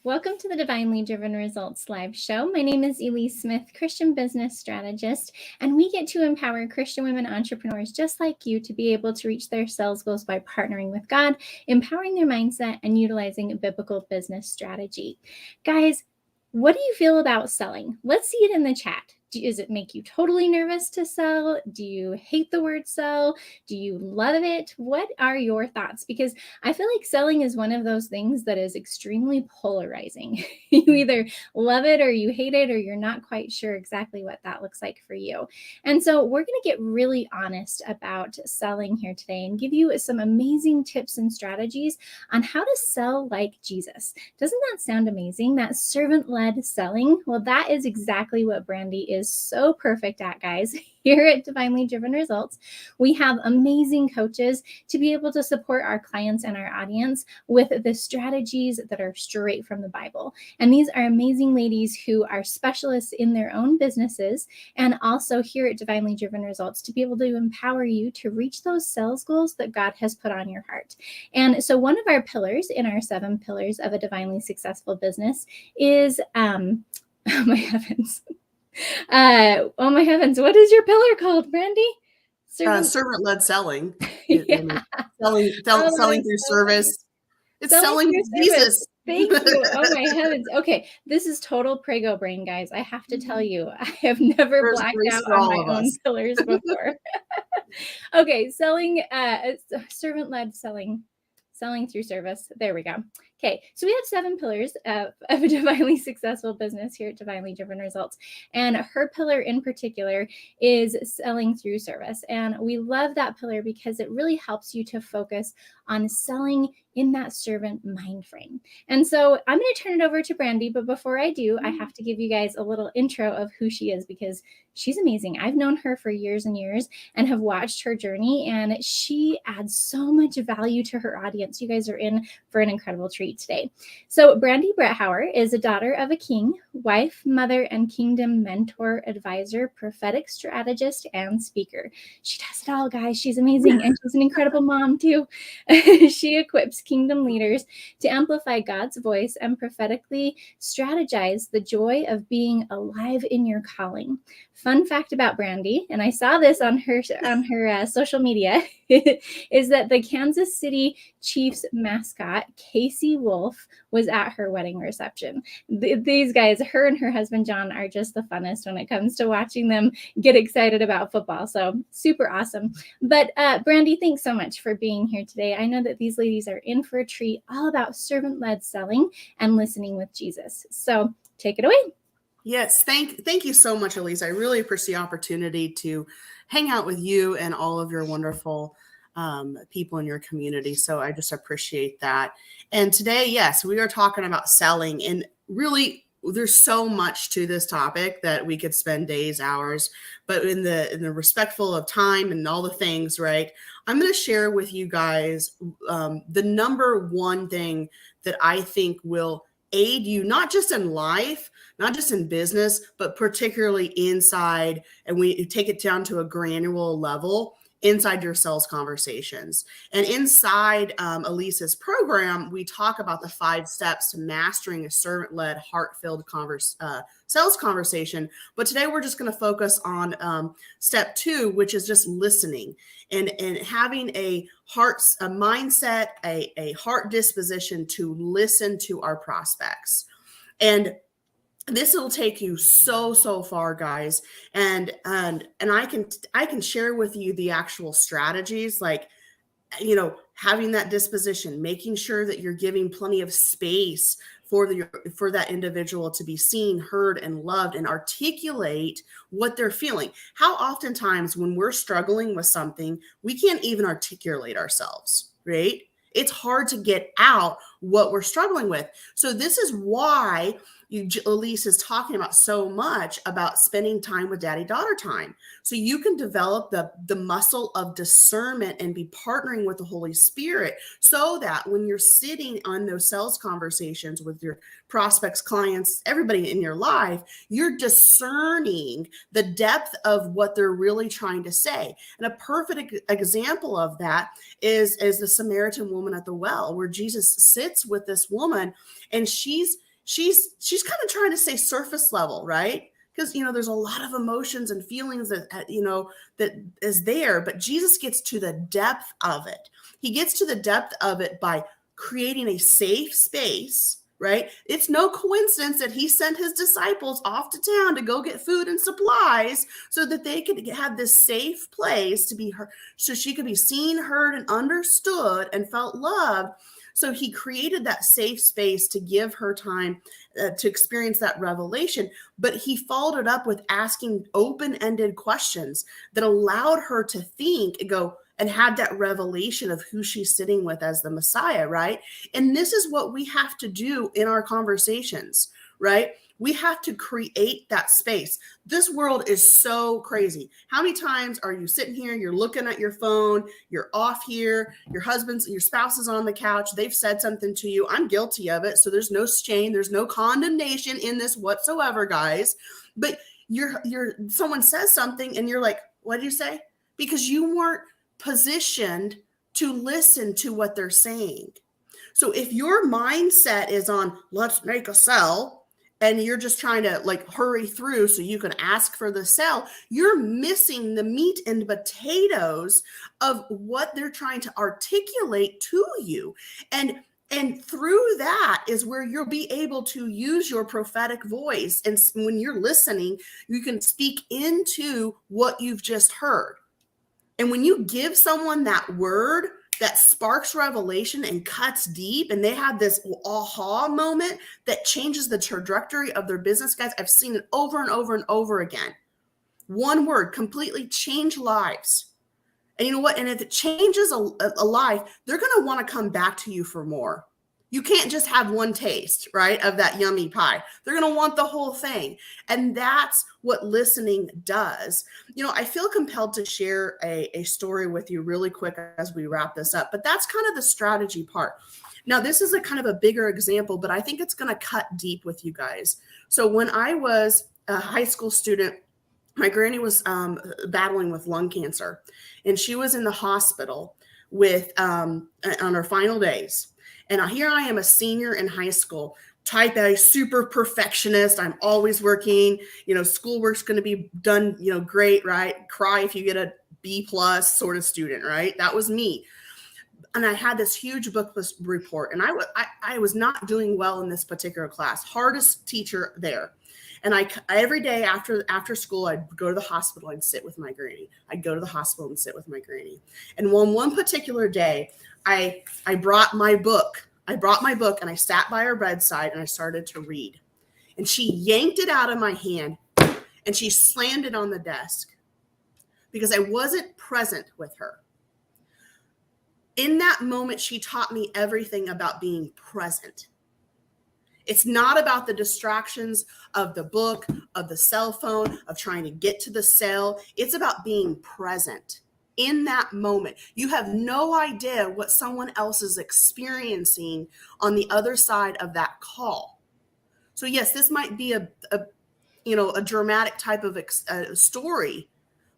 Welcome to the Divinely Driven Results live show. My name is Elise Smith, Christian business strategist, and we get to empower Christian women entrepreneurs just like you to be able to reach their sales goals by partnering with God, empowering their mindset, and utilizing biblical business strategy. Guys, what do you feel about selling? Let's see it in the chat. Does it make you totally nervous to sell? Do you hate the word sell? Do you love it? What are your thoughts? Because I feel like selling is one of those things that is extremely polarizing. You either love it or you hate it, or you're not quite sure exactly what that looks like for you. And so we're going to get really honest about selling here today and give you some amazing tips and strategies on how to sell like Jesus. Doesn't that sound amazing? That servant-led selling? Well, that is exactly what Brandi is so perfect at, guys. Here at Divinely Driven Results, we have amazing coaches to be able to support our clients and our audience with the strategies that are straight from the Bible. And these are amazing ladies who are specialists in their own businesses, and also here at Divinely Driven Results to be able to empower you to reach those sales goals that God has put on your heart. And so one of our pillars in our 7 pillars of a divinely successful business is, oh my heavens. Oh my heavens, what is your pillar called, Brandi? Servant-led selling. Yeah. Selling through service. It's selling through Jesus. Thank you. Oh my heavens. Okay, this is total prego brain, guys. I have to tell you, I have never blacked out on my own pillars before. Okay, servant-led selling through service. There we go. Okay, so we have 7 pillars of a divinely successful business here at Divinely Driven Results. And her pillar in particular is selling through service. And we love that pillar because it really helps you to focus on selling in that servant mind frame. And so I'm going to turn it over to Brandi, but before I do, I have to give you guys a little intro of who she is because she's amazing. I've known her for years and years and have watched her journey, and she adds so much value to her audience. You guys are in for an incredible treat today. So Brandi Bretthauer is a daughter of a king, wife, mother, and kingdom mentor, advisor, prophetic strategist, and speaker. She does it all, guys. She's amazing, and she's an incredible mom too. She equips kingdom leaders to amplify God's voice and prophetically strategize the joy of being alive in your calling. Fun fact about Brandi, and I saw this on her social media, is that the Kansas City Chiefs mascot, Casey Wolf, was at her wedding reception. These guys, her and her husband John, are just the funnest when it comes to watching them get excited about football. So super awesome. But Brandi, thanks so much for being here today. I know that these ladies are in for a treat, all about servant-led selling and listening with Jesus. So take it away. Yes, thank you so much, Elise. I really appreciate the opportunity to hang out with you and all of your wonderful people in your community. So I just appreciate that. And today, yes, we are talking about selling, and really there's so much to this topic that we could spend days, hours, but in the respectful of time and all the things, right? I'm going to share with you guys the number one thing that I think will aid you, not just in life, not just in business, but particularly inside, and we take it down to a granular level, inside your sales conversations. And inside Elise's program, we talk about the 5 steps to mastering a servant-led, heart-filled sales conversation. But today we're just going to focus on step 2, which is just listening and having a mindset, a heart disposition to listen to our prospects. And this will take you so far, guys. And I can share with you the actual strategies, like, you know, having that disposition, making sure that you're giving plenty of space for that individual to be seen, heard, and loved, and articulate what they're feeling. How oftentimes when we're struggling with something, we can't even articulate ourselves, right? It's hard to get out what we're struggling with. So this is why Elise is talking about so much about spending time with daddy-daughter time. So you can develop the muscle of discernment and be partnering with the Holy Spirit so that when you're sitting on those sales conversations with your prospects, clients, everybody in your life, you're discerning the depth of what they're really trying to say. And a perfect example of that is the Samaritan woman at the well, where Jesus sits with this woman, and she's she's kind of trying to stay surface level, right? Because, you know, there's a lot of emotions and feelings that, you know, that is there, but Jesus gets to the depth of it. He gets to the depth of it by creating a safe space, right? It's no coincidence that he sent his disciples off to town to go get food and supplies so that they could have this safe place to be her, so she could be seen, heard, and understood and felt loved. So he created that safe space to give her time to experience that revelation. But he followed it up with asking open-ended questions that allowed her to think and go and have that revelation of who she's sitting with as the Messiah, right? And this is what we have to do in our conversations, right? We have to create that space. This world is so crazy. How many times are you sitting here, you're looking at your phone, you're off here, your spouse is on the couch, they've said something to you. I'm guilty of it. So there's no shame, there's no condemnation in this whatsoever, guys. But someone says something and you're like, what did you say? Because you weren't positioned to listen to what they're saying. So if your mindset is on, let's make a sale, and you're just trying to like hurry through so you can ask for the sale, you're missing the meat and potatoes of what they're trying to articulate to you. And through that is where you'll be able to use your prophetic voice. And when you're listening, you can speak into what you've just heard. And when you give someone that word that sparks revelation and cuts deep, and they have this aha moment that changes the trajectory of their business, guys, I've seen it over and over and over again. One word completely change lives. And you know what? And if it changes a life, they're going to want to come back to you for more. You can't just have one taste, right, of that yummy pie. They're going to want the whole thing. And that's what listening does. You know, I feel compelled to share a story with you really quick as we wrap this up, but that's kind of the strategy part. Now, this is a kind of a bigger example, but I think it's going to cut deep with you guys. So when I was a high school student, my granny was battling with lung cancer, and she was in the hospital with on her final days. And here I am, a senior in high school, type A, super perfectionist. I'm always working, you know, schoolwork's going to be done, you know, great, right? Cry if you get a B+ sort of student, right? That was me. And I had this huge book report, and I was not doing well in this particular class, hardest teacher there. And I every day after school, I'd go to the hospital and sit with my granny. I'd go to the hospital and sit with my granny. And one particular day, I brought my book. I brought my book and I sat by her bedside and I started to read. And she yanked it out of my hand and she slammed it on the desk because I wasn't present with her. In that moment, she taught me everything about being present. It's not about the distractions of the book, of the cell phone, of trying to get to the sale. It's about being present in that moment. You have no idea what someone else is experiencing on the other side of that call. So yes, this might be a dramatic type of story,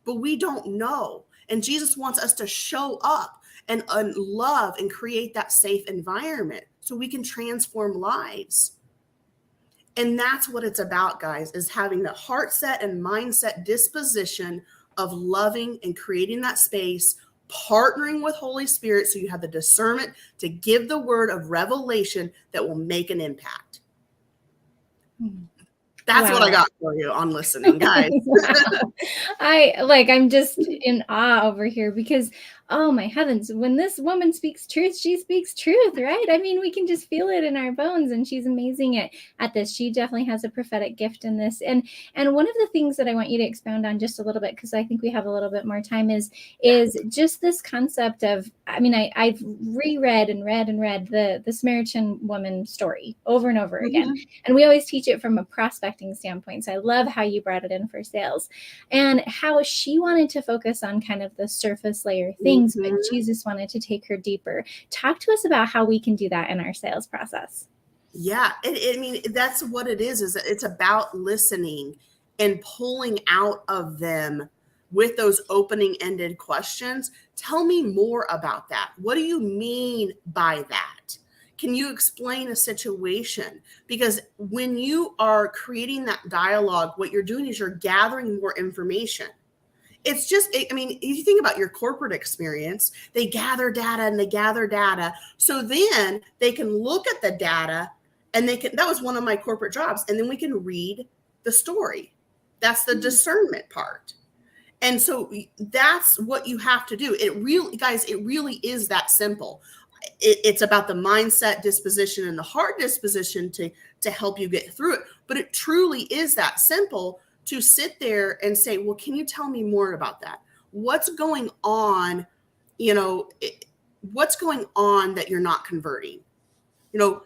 but we don't know. And Jesus wants us to show up and love and create that safe environment so we can transform lives. And that's what it's about, guys, is having the heart set and mindset disposition of loving and creating that space, partnering with Holy Spirit so you have the discernment to give the word of revelation that will make an impact. That's what I got for you on listening, guys. I'm just in awe over here because, oh my heavens, when this woman speaks truth, she speaks truth, right? I mean, we can just feel it in our bones, and she's amazing at this. She definitely has a prophetic gift in this. And one of the things that I want you to expound on just a little bit, because I think we have a little bit more time, is just this concept of, I mean, I've reread and read the Samaritan woman story over and over again. And we always teach it from a prospecting standpoint. So I love how you brought it in for sales and how she wanted to focus on kind of the surface layer things, but Jesus wanted to take her deeper. Talk to us about how we can do that in our sales process. Yeah. I mean, that's what it is it's about listening and pulling out of them with those opening-ended questions. Tell me more about that. What do you mean by that? Can you explain a situation? Because when you are creating that dialogue, what you're doing is you're gathering more information. It's just, I mean, if you think about your corporate experience, they gather data and they gather data. So then they can look at the data and that was one of my corporate jobs. And then we can read the story. That's the discernment part. And so that's what you have to do. It really is that simple. It's about the mindset, disposition, and the heart disposition to help you get through it. But it truly is that simple to sit there and say, well, can you tell me more about that? What's going on? What's going on that you're not converting? What's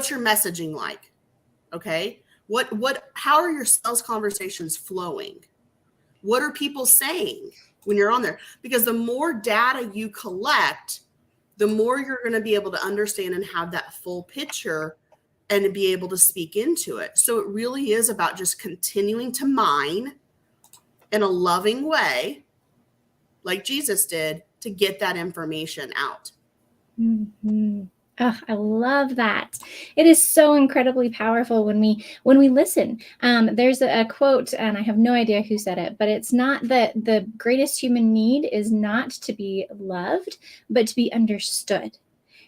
your messaging like? Okay. How are your sales conversations flowing? What are people saying when you're on there? Because the more data you collect, the more you're going to be able to understand and have that full picture and to be able to speak into it. So it really is about just continuing to mine in a loving way, like Jesus did, to get that information out. Mm-hmm. Oh, I love that. It is so incredibly powerful when we listen. There's a quote, and I have no idea who said it, but it's not that the greatest human need is not to be loved, but to be understood.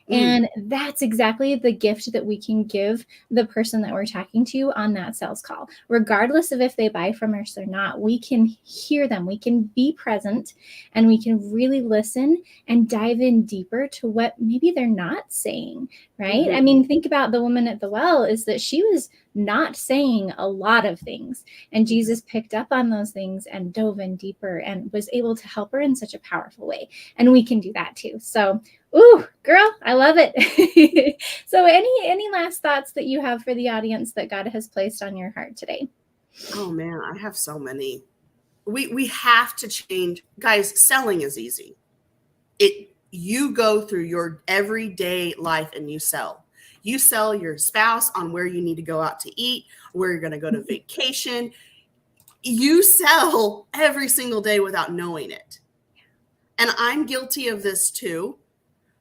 And that's exactly the gift that we can give the person that we're talking to on that sales call. Regardless of if they buy from us or not, we can hear them, we can be present, and we can really listen and dive in deeper to what maybe they're not saying, right? I mean, think about the woman at the well, is that she was not saying a lot of things. And Jesus picked up on those things and dove in deeper and was able to help her in such a powerful way. And we can do that too. So, ooh, girl, I love it. So any last thoughts that you have for the audience that God has placed on your heart today? Oh man, I have so many. We have to change. Guys, selling is easy. You go through your everyday life and you sell. You sell your spouse on where you need to go out to eat, where you're going to go to vacation. You sell every single day without knowing it. And I'm guilty of this too.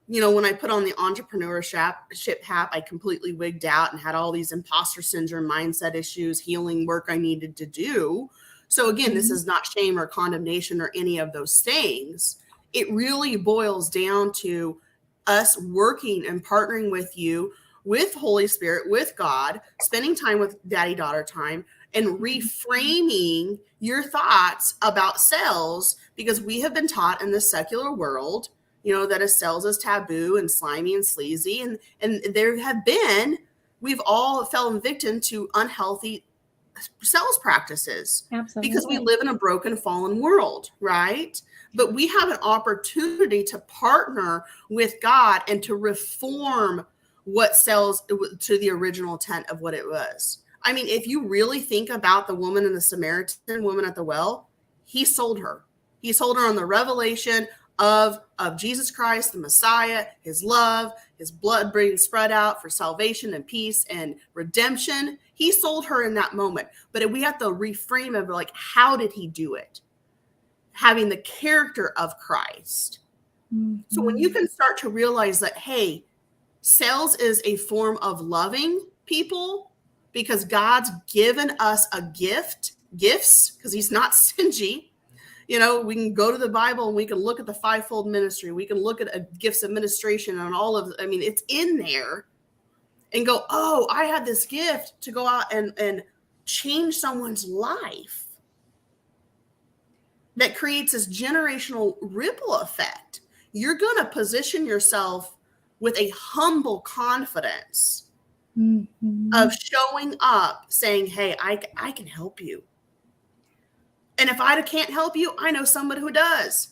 When I put on the entrepreneurship hat, I completely wigged out and had all these imposter syndrome, mindset issues, healing work I needed to do. So again, this is not shame or condemnation or any of those things. It really boils down to us working and partnering with you, with Holy Spirit, with God, spending time with daddy-daughter time, and reframing your thoughts about sales, because we have been taught in the secular world, that a sales is taboo and slimy and sleazy. And we've all fallen victim to unhealthy sales practices. Absolutely. Because we live in a broken, fallen world, right? But we have an opportunity to partner with God and to reform what sells to the original intent of what it was. I mean, if you really think about the woman and the Samaritan woman at the well, he sold her. He sold her on the revelation of Jesus Christ, the Messiah, his love, his blood being spread out for salvation and peace and redemption. He sold her in that moment. But we have to reframe it, like, how did he do it? Having the character of Christ. Mm-hmm. So when you can start to realize that, hey, sales is a form of loving people because God's given us gifts, because he's not stingy. We can go to the Bible and we can look at the fivefold ministry. We can look at gifts of administration and it's in there, and go, oh, I had this gift to go out and change someone's life. That creates this generational ripple effect. You're going to position yourself with a humble confidence of showing up, saying, hey, I can help you. And if I can't help you, I know somebody who does.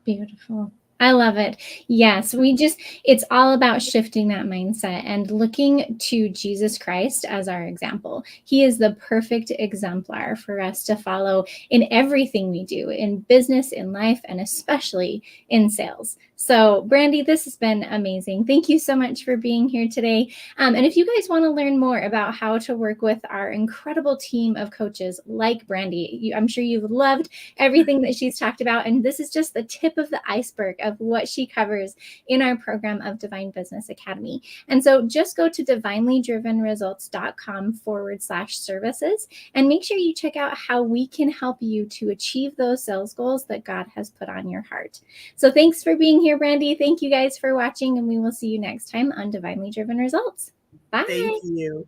Beautiful. I love it. Yes, it's all about shifting that mindset and looking to Jesus Christ as our example. He is the perfect exemplar for us to follow in everything we do, in business, in life, and especially in sales. So, Brandi, this has been amazing. Thank you so much for being here today. And if you guys want to learn more about how to work with our incredible team of coaches like Brandi, I'm sure you've loved everything that she's talked about. And this is just the tip of the iceberg of what she covers in our program of Divine Business Academy. And so just go to divinelydrivenresults.com/services and make sure you check out how we can help you to achieve those sales goals that God has put on your heart. So thanks for being here, Brandi. Thank you guys for watching, and we will see you next time on Divinely Driven Results. Bye. Thank you.